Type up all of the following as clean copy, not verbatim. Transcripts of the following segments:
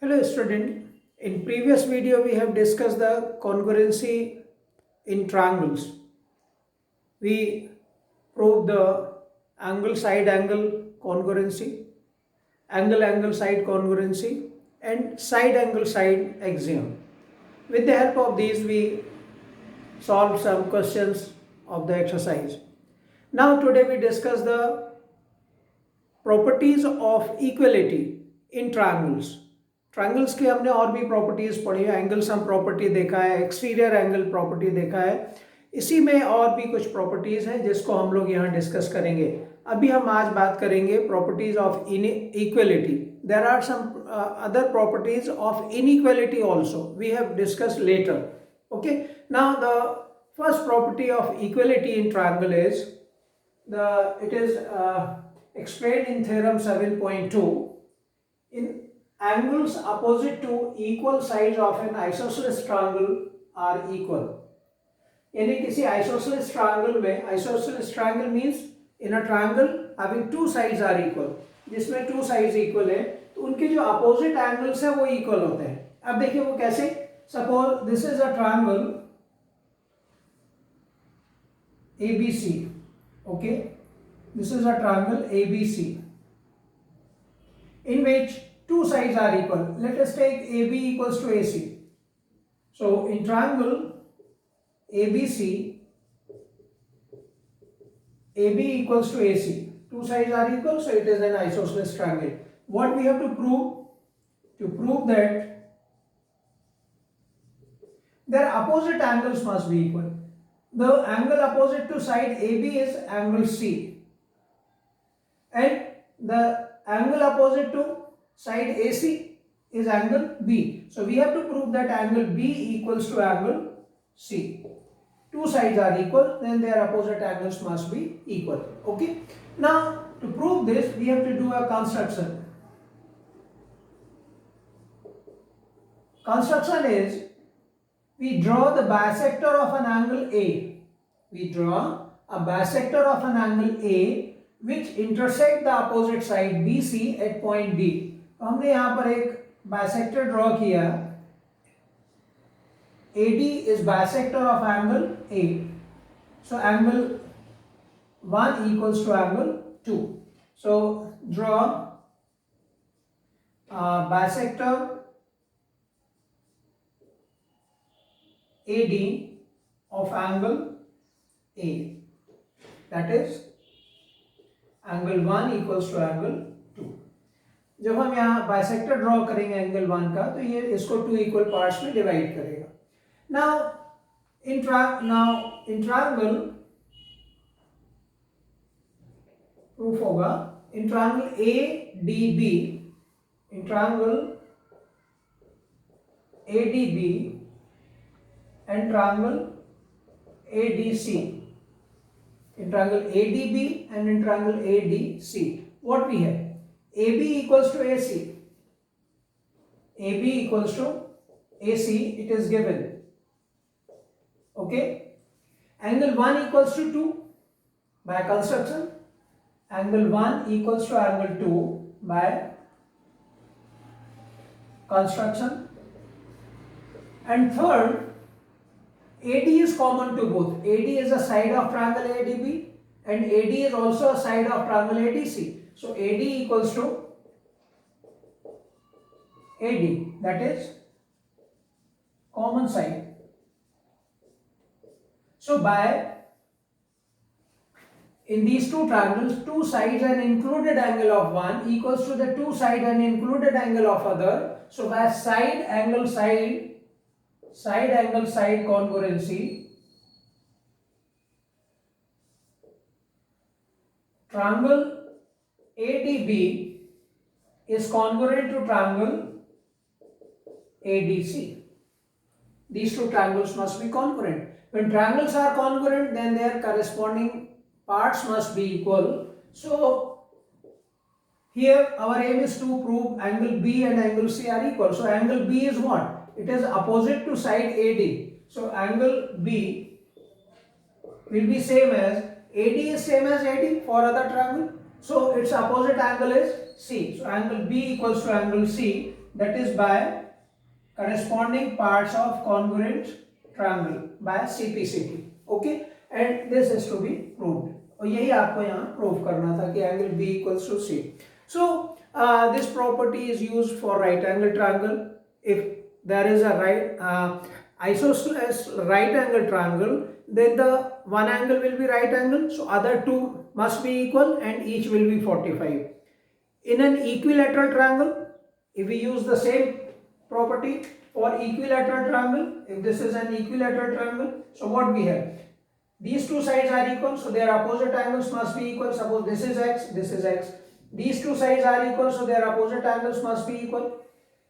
Hello student, in previous video we have discussed the congruency in triangles. We proved the angle side angle congruency, angle angle side congruency and side angle side axiom. With the help of these we solved some questions of the exercise. Now today we discuss the properties of equality in triangles. Triangles की हमने और भी properties पढ़ी है, angle sum property देखा है, exterior angle property देखा है. इसी में और भी कुछ प्रॉपर्टीज हैं जिसको हम लोग यहाँ डिस्कस करेंगे. अभी हम आज बात करेंगे properties of equality. There are some other properties of inequality also we have discussed later. Okay, now the first property of equality in triangle is it is explained in theorem 7.2. In angles opposite to equal sides of an isosceles triangle are equal. यानी किसी isosceles triangle में, isosceles triangle means in a triangle having two sides are equal, जिसमें two sides equal है तो उनके जो opposite angles है वो equal होते हैं. अब देखिए वो कैसे. Suppose this is a triangle ABC. Okay, this is a triangle ABC in which two sides are equal. Let us take AB equals to AC. So in triangle ABC, AB equals to AC, two sides are equal, so it is an isosceles triangle. What we have to prove? To prove that their opposite angles must be equal. The angle opposite to side AB is angle C and the angle opposite to side AC is angle B. So we have to prove that angle B equals to angle C. Two sides are equal, then their opposite angles must be equal. Okay. Now to prove this we have to do a construction. Construction is we draw the bisector of an angle A. We draw a bisector of an angle A which intersect the opposite side BC at point D. तो हमने यहाँ पर एक bisector draw किया. AD is bisector of angle A. So angle 1 equals to angle 2. So draw bisector AD of angle A, that is angle 1 equals to angle 2. जब हम यहाँ bisector draw करेंगे एंगल 1 का तो ये इसको 2 इक्वल पार्ट्स में डिवाइड करेगा. नाउ इन ट्रायंगल प्रूफ होगा. In triangle ADB, in triangle ADB and triangle ADC, in triangle ADB and in triangle ADC, what we have? AB equals to AC. AB equals to AC, it is given. Okay. Angle 1 equals to 2 by construction. Angle 1 equals to angle 2 by construction. And third, AD is common to both. AD is a side of triangle ADB and AD is also a side of triangle ADC. So AD equals to AD, that is common side. So by in these two triangles, two sides and included angle of one equals to the two side and included angle of other. So by side angle side congruency, triangle ADB is congruent to triangle ADC. These two triangles must be congruent. When triangles are congruent, then their corresponding parts must be equal. So here our aim is to prove angle B and angle C are equal. So angle B is what? It is opposite to side AD. So angle B will be same as AD is same as AD for other triangle. So its opposite angle is C. So angle B equals to angle C. that is by corresponding parts of congruent triangle by CPCT. Okay, and this is to be proved. और यही आपको यहाँ prove करना था कि angle B equals to C. So this property is used for right angle triangle. If there is a isosceles right angle triangle, then the one angle will be right angle, so other two must be equal and each will be 45. In an equilateral triangle, if we use the same property for equilateral triangle, if this is an equilateral triangle, so what we have? These two sides are equal, so their opposite angles must be equal. Suppose this is x, this is x. These two sides are equal, so their opposite angles must be equal.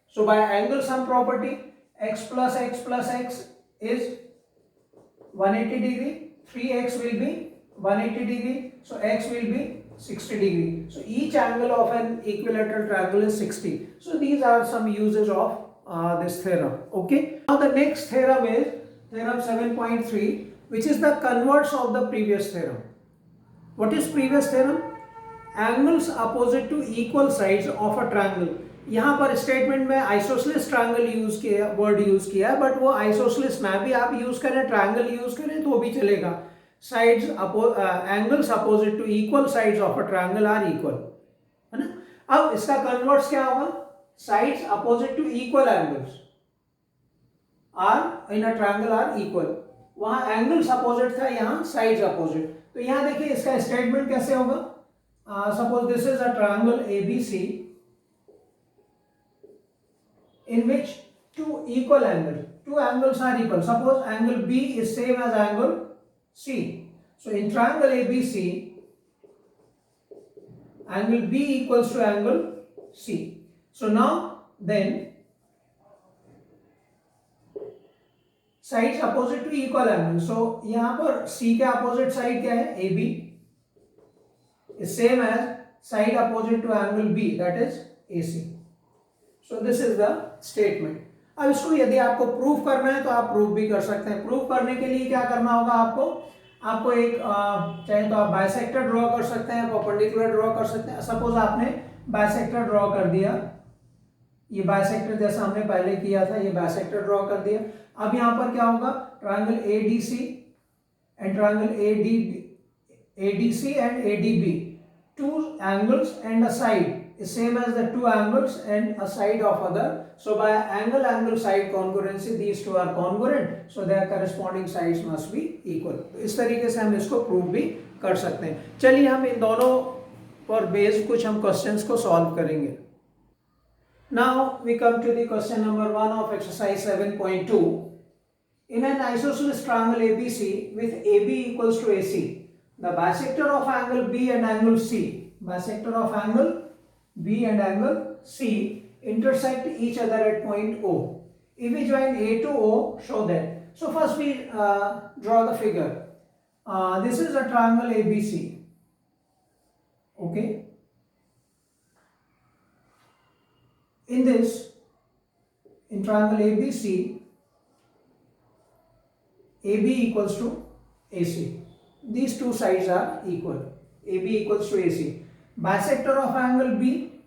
So by angle sum property, x plus x is 180 degree, 3x will be 180 degree, so x will be 60 degree. So each angle of an equilateral triangle is 60. So these are some uses of this theorem. Okay. Now the next theorem is theorem 7.3, which is the converse of the previous theorem. What is previous theorem? Angles opposite to equal sides of a triangle. यहाँ पर statement में isosceles triangle use किया, word use किया, but वो isosceles ना भी आप use करें, ट्रायंगल यूज करें तो भी चलेगा. Sides angles opposite to equal sides of a triangle are equal, है ना. अब इसका कन्वर्स क्या होगा? Sides opposite to equal angles are in a triangle are equal. वहां एंगल्स अपोजिट था, यहाँ साइड्स अपोजिट. तो यहाँ देखिए इसका स्टेटमेंट कैसे होगा. Suppose this is a triangle ABC in which two angles are equal. Suppose angle B is same as angle C. So in triangle ABC, angle B equals to angle C. So now then sides opposite to equal angle. So यहाँ पर C के opposite side क्या है? AB is same as side opposite to angle B, that is AC. So this is the statement. अब इसको यदि आपको proof करना है तो आप प्रूफ भी कर सकते हैं. प्रूफ करने के लिए क्या करना होगा आपको एक चाहे तो आप बाइसेक्टर ड्रॉ कर सकते हैं, परपेंडिकुलर ड्रॉ कर सकते हैं. सपोज आपने बाइसेक्टर ड्रॉ कर दिया, ये बाइसेक्टर जैसा हमने पहले किया था, ये बाइसेक्टर ड्रॉ कर दिया. अब यहाँ पर क्या होगा? Triangle ADC and triangle ADC and ADB, two angles and a side is same as the two angles and a side of other. So by angle side congruency, these two are congruent, so their corresponding sides must be equal. तो इस तरीके से हम इसको prove भी कर सकते हैं. चलिए हम इन दोनों पर बेस्ड कुछ हम क्वेश्चंस को सॉल्व करेंगे. Now we come to the question number 1 of exercise 7.2. In an isosceles triangle ABC with AB equals to AC, the bisector of angle B and angle C, bisector of angle B and angle C intersect each other at point O. If we join A to O, show that. So first we draw the figure. This is a triangle ABC. Okay. In this, in triangle ABC, AB equals to AC. These two sides are equal. AB equals to AC. Bisector of angle B,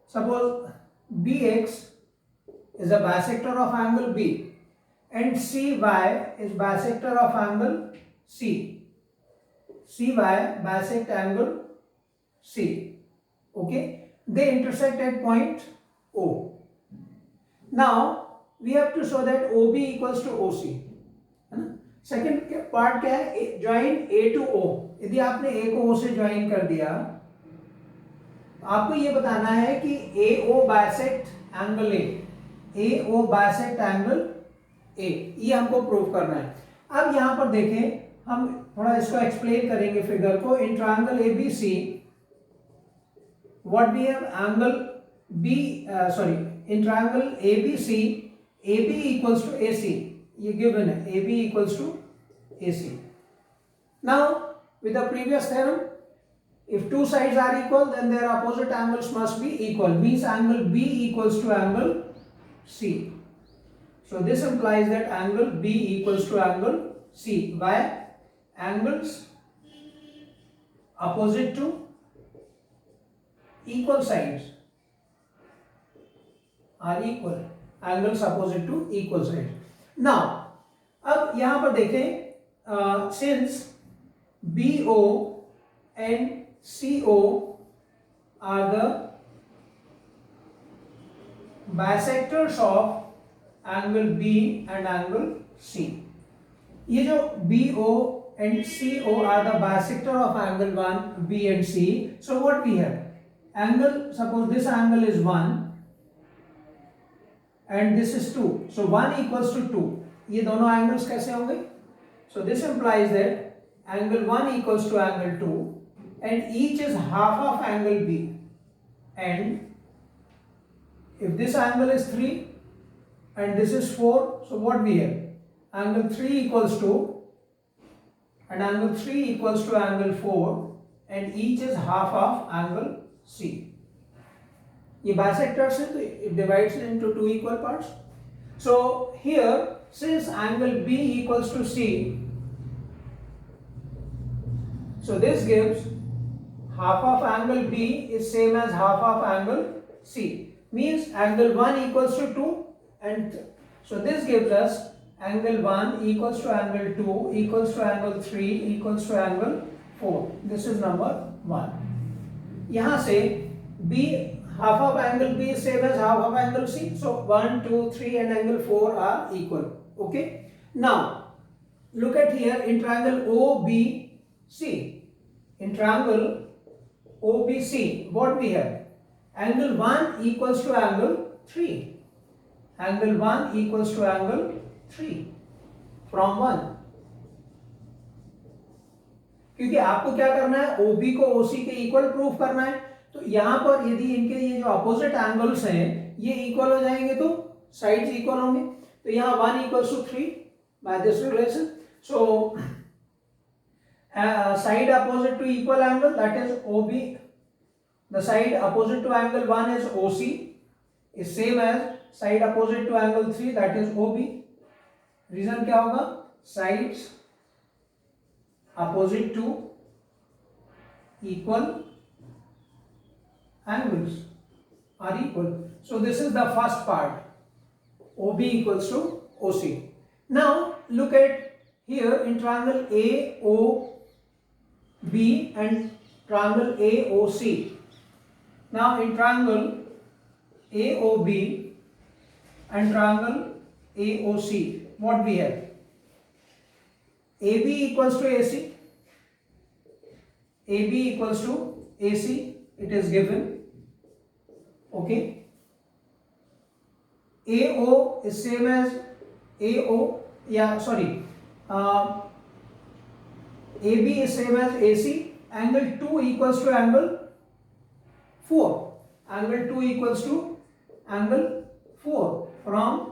suppose BX is a bisector of angle B and CY is bisector of angle C. CY bisect angle C. Okay, they intersect at point O. Now we have to show that OB equals to OC. Second part क्या है? Join A to O. यदि आपने A को O से join कर दिया, आपको ये बताना है कि AO bisect angle A, AO bisect angle A, ये हमको प्रूव करना है. अब यहां पर देखें, हम थोड़ा इसको एक्सप्लेन करेंगे फिगर को. In triangle ABC what we have angle B, in triangle ABC AB equals to AC. ये given है, AB equals to AC. Now with the previous theorem, if two sides are equal, then their opposite angles must be equal. Means angle B equals to angle C. So this implies that angle B equals to angle C. Why? Angles opposite to equal sides are equal, angles opposite to equal sides. Now अब यहां पर देखें, since BO and CO are the bisectors of angle B and angle C. ये जो BO and CO are the bisector of angle 1 B and C. So what we have? Angle, suppose this angle is 1 and this is 2. So 1 equals to 2. ये दोनों angles कैसे होंगे? So this implies that angle 1 equals to angle 2 and each is half of angle B. And if this angle is 3 and this is 4, so what we have? Angle 3 equals to, and angle 3 equals to angle 4 and each is half of angle C. ये bisectors है, तो it divides into two equal parts. So here, since angle B equals to C, so this gives half of angle B is same as half of angle C. Means angle 1 equals to 2 and so this gives us angle 1 equals to angle 2 equals to angle 3 equals to angle 4. This is number 1. यहाँ से B, half of angle B is same as half of angle C. So 1, 2, 3 and angle 4 are equal. Okay. Now look at here in triangle OBC. In triangle OBC, what we have? Angle 1 equals to angle 3. Angle 1 equals to angle 3 from 1. क्योंकि आपको क्या करना है, OB को OC के equal prove करना है. तो यहां पर यदि इनके ये जो अपोजिट एंगल्स हैं ये इक्वल हो जाएंगे तो साइड्स इक्वल होंगे. तो यहाँ 1 equals to 3 by this relation. So side opposite to equal angle, that is OB. The side opposite to angle 1 is OC, is same as side opposite to angle 3, that is OB. Reason क्या होगा? Sides opposite to equal angles are equal. So this is the first part. OB equals to OC. Now look at here in triangle AOB and triangle AOC. Now in triangle AOB and triangle AOC, what we have? AB equals to AC. AB equals to AC. It is given. Okay. AO is same as AO. Yeah, sorry. AB is same as AC. Angle 2 equals to angle 4. Angle 2 equals to angle 4 from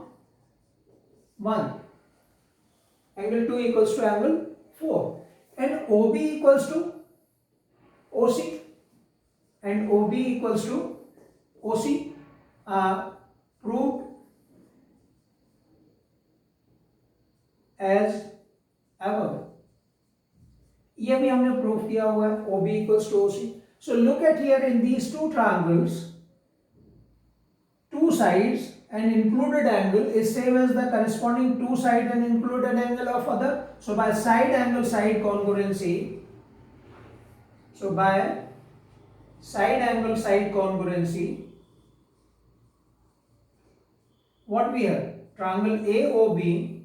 1. Angle 2 equals to angle 4. And OB equals to OC. And OB equals to OC. Proved as ever. ये भी हमने prove किया हुआ है. OB equals to OC. So look at here in these two triangles, two sides and included angle is same as the corresponding two side and included angle of other. So by side angle side congruency, so by side angle side congruency, what we have? Triangle AOB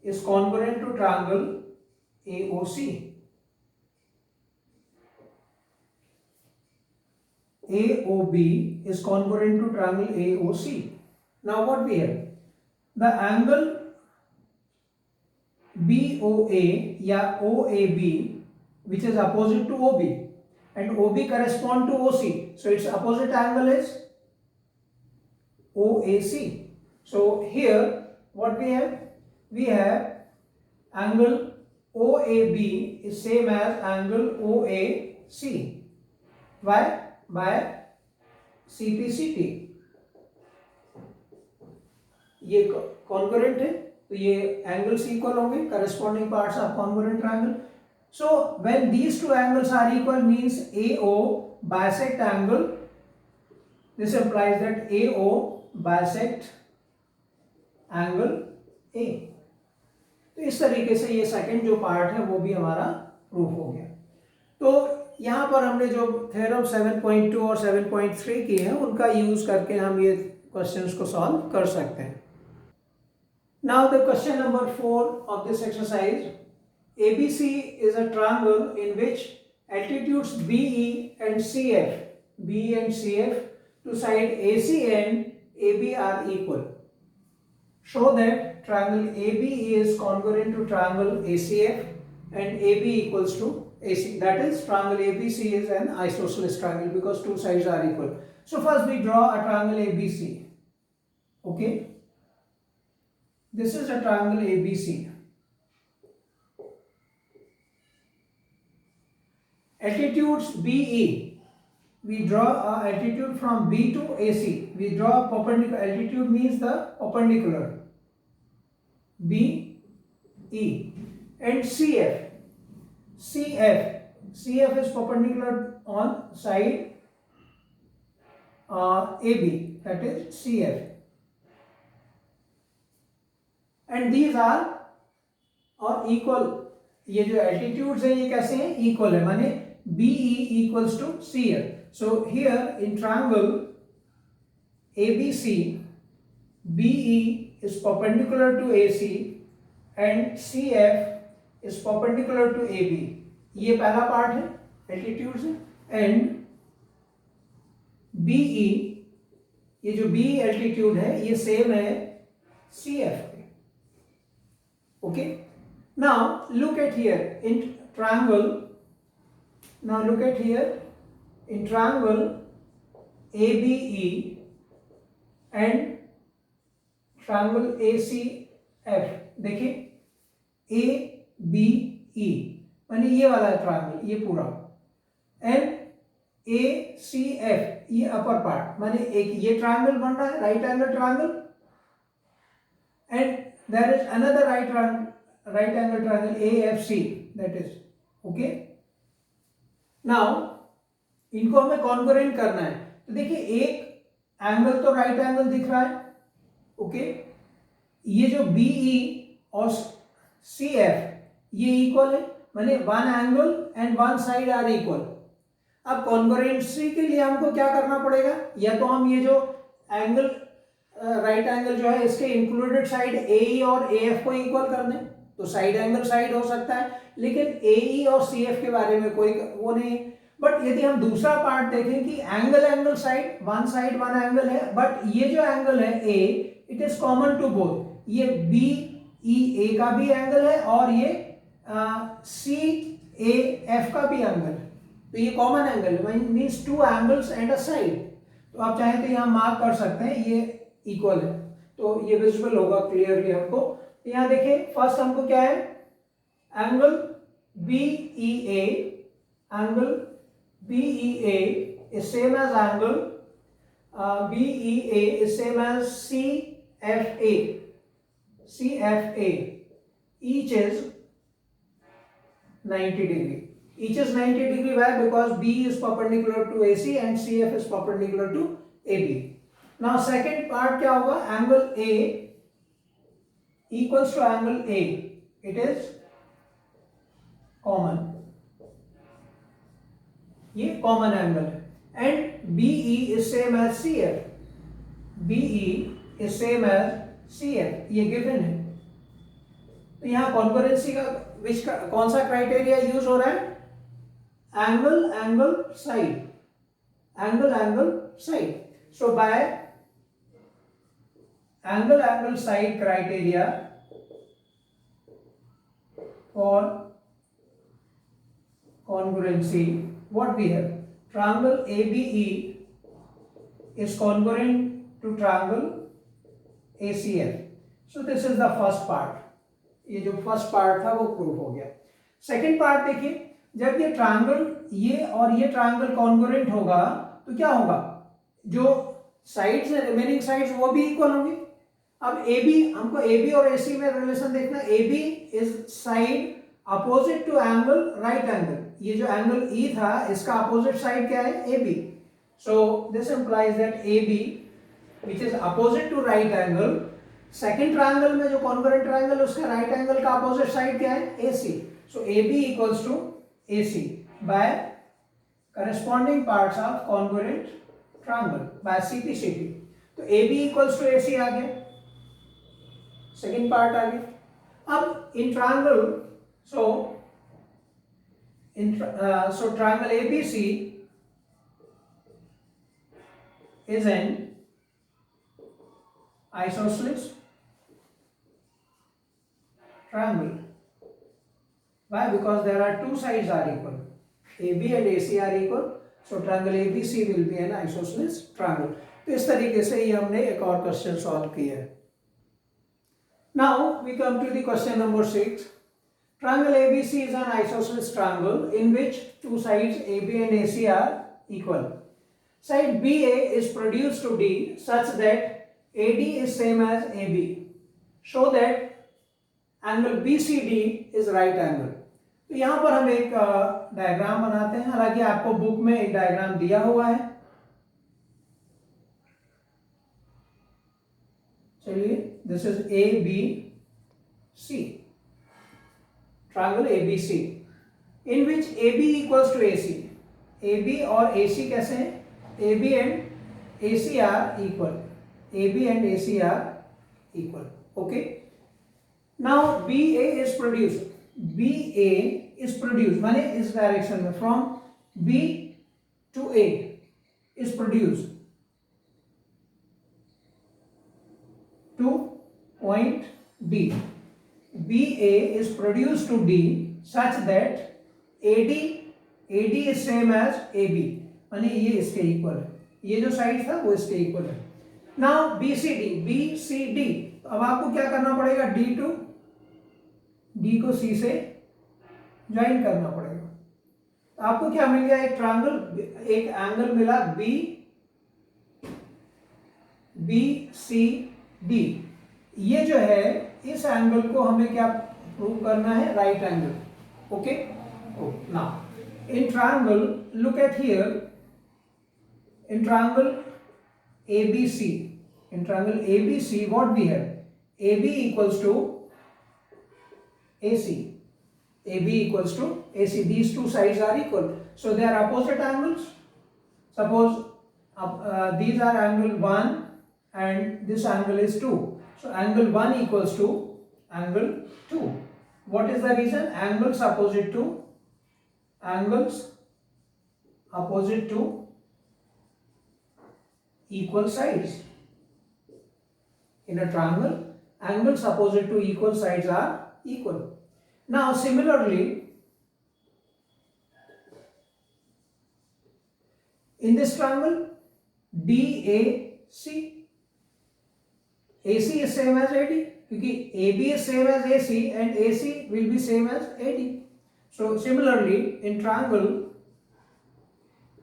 is congruent to triangle AOC. AOB is congruent to triangle AOC. Now what we have? The angle BOA या OAB, which is opposite to OB, and OB correspond to OC. So its opposite angle is OAC. So here what we have? We have angle OAB is same as angle OAC. Why? By CPCT. ये congruent है तो ये angles equal होंगे, corresponding parts of congruent triangle. So when these two angles are equal means AO bisect angle, this implies that AO bisect angle A. तो इस तरीके से ये सेकंड जो पार्ट है वो भी हमारा प्रूफ हो गया। तो यहाँ पर हमने जो थ्योरम 7.2 और 7.3 की है उनका यूज करके हम ये क्वेश्चंस को सॉल्व कर सकते हैं। Now the question number 4 of this exercise, ABC is a triangle in which altitudes BE and CF to side AC and AB are equal. Show that triangle ABE is congruent to triangle ACF and AB equals to AC. That is, triangle ABC is an isosceles triangle because two sides are equal. So first we draw a triangle ABC. Okay, this is a triangle ABC. Altitudes BE, we draw a altitude from B to AC. We draw a perpendicular. Altitude means the perpendicular. BE and CF is perpendicular on side AB, that is CF, and these are equal. ये जो altitudes है ये कैसे हैं, equal है, माने BE equals to CF. So here in triangle ABC, BE is perpendicular to AC and CF is perpendicular to AB. ये पहला पार्ट है एल्टीट्यूड्स है, एंड BE, ये जो BE एल्टीट्यूड है ये सेम है CF के. Okay, now look at here in triangle. Now look at here in triangle ABE and triangle ACF. देखिए ABE माने ये वाला ट्रायंगल, ये पूरा, एंड ACF ये अपर पार्ट, माने एक ये ट्रायंगल बन रहा है, right angle triangle, and there is another right angle triangle AFC, that is okay. Now इनको हमें कॉन्ग्रुएंट करना है, तो देखिए एक एंगल तो राइट एंगल दिख रहा है, ओके, ये जो BE और CF ये इक्वल है, माने one angle and one side are equal. अब कॉन्ग्रुएंसी के लिए हमको क्या करना पड़ेगा, या तो हम ये जो एंगल राइट एंगल जो है इसके इंक्लूडेड साइड AE और AF को इक्वल कर दें, तो साइड एंगल साइड हो सकता है, लेकिन AE और CF के बारे में कोई वो नहीं. बट यदि हम दूसरा पार्ट देखें कि एंगल साइड वन एंगल है, बट ये जो एंगल है A, it is common to both. ये BEA का भी एंगल है और ये CAF का भी एंगल है, तो ये कॉमन एंगल है, means two angles and a side. तो आप चाहें तो यहाँ मार्क कर सकते हैं, ये इक्वल है, तो ये विजिबल होगा क्लियरली हमको. यहाँ देखिए फर्स्ट हमको क्या है, angle BEA is same as angle BEA is same as CFA, each is 90 degree. Each is 90 degree. Why? Because B is perpendicular to AC and CF is perpendicular to AB. Now second part क्या होगा, angle A equals to angle A, it is common, ये common angle है, and BE is same as CF, BE is same as CF, ये given है. तो यहाँ congruency का कौन सा क्राइटेरिया यूज हो रहा है, angle side. So bye angle side criteria for congruency, what we have, triangle ABE is congruent to triangle ACF. So this is the first part. ये जो फर्स्ट पार्ट था वो प्रूफ हो गया. सेकंड पार्ट देखिए, जब ये ट्रायंगल ये और ये ट्रायंगल कॉन्ग्रुएंट होगा तो क्या होगा, जो साइड्स है रिमेनिंग साइड्स वो भी इक्वल होंगी. अब AB, हमको AB और AC में रिलेशन देखना. AB is side opposite to angle right angle, ये जो एंगल ई था इसका अपोजिट साइड क्या है, A B. So this implies that A B which is opposite to right angle, second triangle में जो कॉन्ग्रुएंट ट्रायंगल उसका राइट एंगल का अपोजिट साइड क्या है, A C. So A B equals to A C by corresponding parts of congruent triangle by CP/CT. तो A B equals to A C आ गया, second part आ गया. अब इन triangle, so triangle ABC is an isosceles triangle. Why? Because there are two sides are equal. AB and AC are equal. So triangle ABC will be an isosceles triangle. तो इस तरीके से ये हमने एक और क्वेश्चन सॉल्व किया है. Now we come to the question number 6. Triangle ABC is an isosceles triangle in which two sides AB and AC are equal. Side BA is produced to D such that AD is same as AB. Show that angle BCD is right angle. तो यहाँ पर हम एक diagram बनाते हैं. हालांकि आपको book में एक डायग्राम दिया हुआ है. चलिए, this is ABC, triangle ABC in which AB equals to AC. AB और AC कैसे हैं? AB and AC are equal. AB and AC are equal. Okay. Now BA is produced. BA is produced माने इस direction में from B to A is produced to point D. BA is produced to D such that AD is same as AB. माने ये इसके equal है. ये जो side था वो इसके इक्वल है. Now BCD. अब आपको क्या करना पड़ेगा? D को C से ज्वाइन करना पड़ेगा. आपको क्या मिल गया? एक ट्रायंगल, एक एंगल मिला BCD. ये जो है इस एंगल को हमें क्या प्रूव करना है? Right angle. Okay. Now in triangle, look at here, in triangle ABC, what we have? AB equals to AC. AB equals to AC. These two sides are equal, so they are opposite angles. Suppose these are angle 1 and this angle is 2. So angle 1 equals to angle 2. What is the reason? Angles opposite to equal sides. In a triangle, angles opposite to equal sides are equal. Now similarly, in this triangle DAC, AC is same as AD क्योंकि AB is same as AC and AC will be same as AD. So similarly in triangle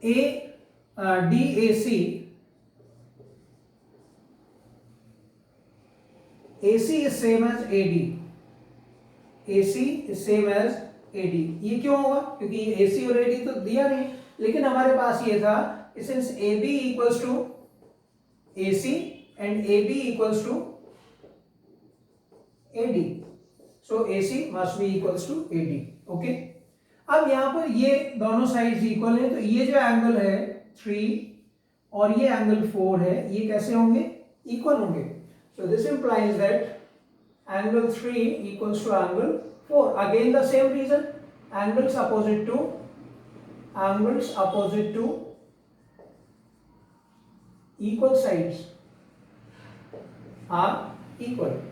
DAC, AC is same as AD. AC is same as AD. ये क्यों होगा? क्योंकि AC और AD तो दिया नहीं, लेकिन हमारे पास ये था since AB equals to AC and AB equals to AD, so AC must be equals to AD. Okay. अब यहाँ पर ये दोनों साइड्स इक्वल है, तो ये जो एंगल है 3 और ये एंगल 4 है, ये कैसे होंगे? इक्वल होंगे. So this implies that angle 3 equals to angle 4. Again the same reason, angles opposite to equal sides are equal.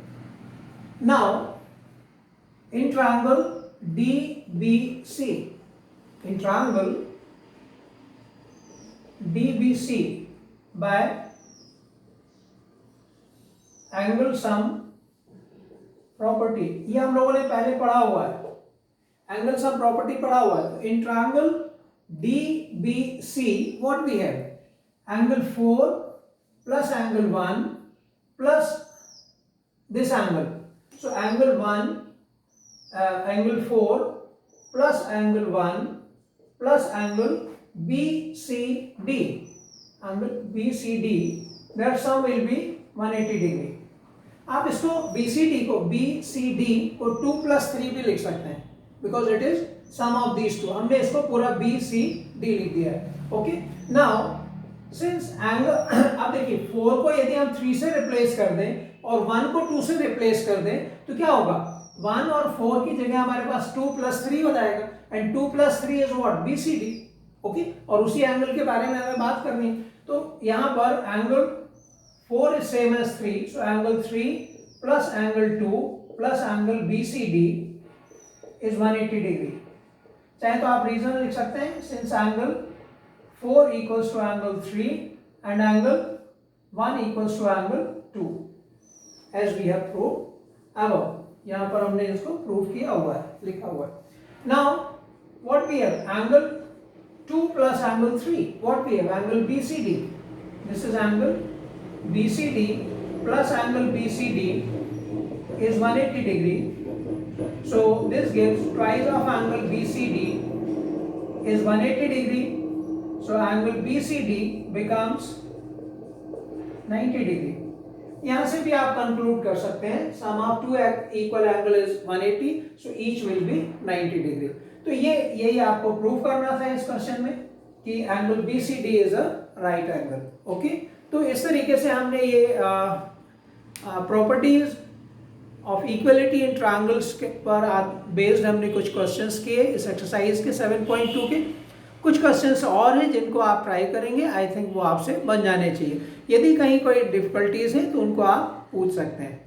Now in triangle DBC, by angle sum property, ये हम लोगों ने पहले पढ़ा हुआ है. एंगल सम प्रॉपर्टी पढ़ा हुआ है. तो in triangle DBC what we have? Angle 4 plus angle 1 plus this angle. So angle 4 plus angle 1 plus angle BCD. Angle BCD, their sum will be 180 degree. आप इसको BCD को 2 plus 3 भी लिख सकते हैं because it is sum of these two. हमने इसको पूरा BCD लिख दिया है. ओके, नाउ सिंस एंगल अब देखिए 4 को यदि हम 3 से रिप्लेस कर दें और 1 को 2 से रिप्लेस कर दें तो क्या होगा, 1 और 4 की जगह हमारे पास 2 plus 3 हो जाएगा and 2 plus 3 is what, BCD. Okay, और उसी एंगल के बारे में हमें बात करनी है. तो यहाँ पर angle 4 is same as 3, so angle 3 plus angle 2 plus angle BCD is 180 degree. चाहे तो आप रीजन लिख सकते हैं, since angle 4 equals to angle 3 and angle 1 equals to angle 2 as we have proved above. यहाँ पर हमने इसको प्रूव किया हुआ है, लिखा हुआ है. Now what we have, angle 2 plus angle 3, what we have, angle BCD. This is angle BCD plus angle BCD is 180 degree. So this gives twice of angle BCD is 180 degree. So angle BCD becomes 90 degree. यहाँ से भी आप conclude कर सकते हैं sum of two equal angle is 180, so each will be 90 degree. तो यही आपको प्रूव करना था इस क्वेश्चन में कि angle BCD is a right angle. Okay, तो इस तरीके से हमने ये properties of equality in triangles के पर बेस्ड हमने कुछ क्वेश्चंस किए इस एक्सरसाइज के 7.2 के. कुछ क्वेश्चंस और हैं जिनको आप ट्राई करेंगे, आई थिंक वो आपसे बन जाने चाहिए. यदि कहीं कोई डिफिकल्टीज है तो उनको आप पूछ सकते हैं.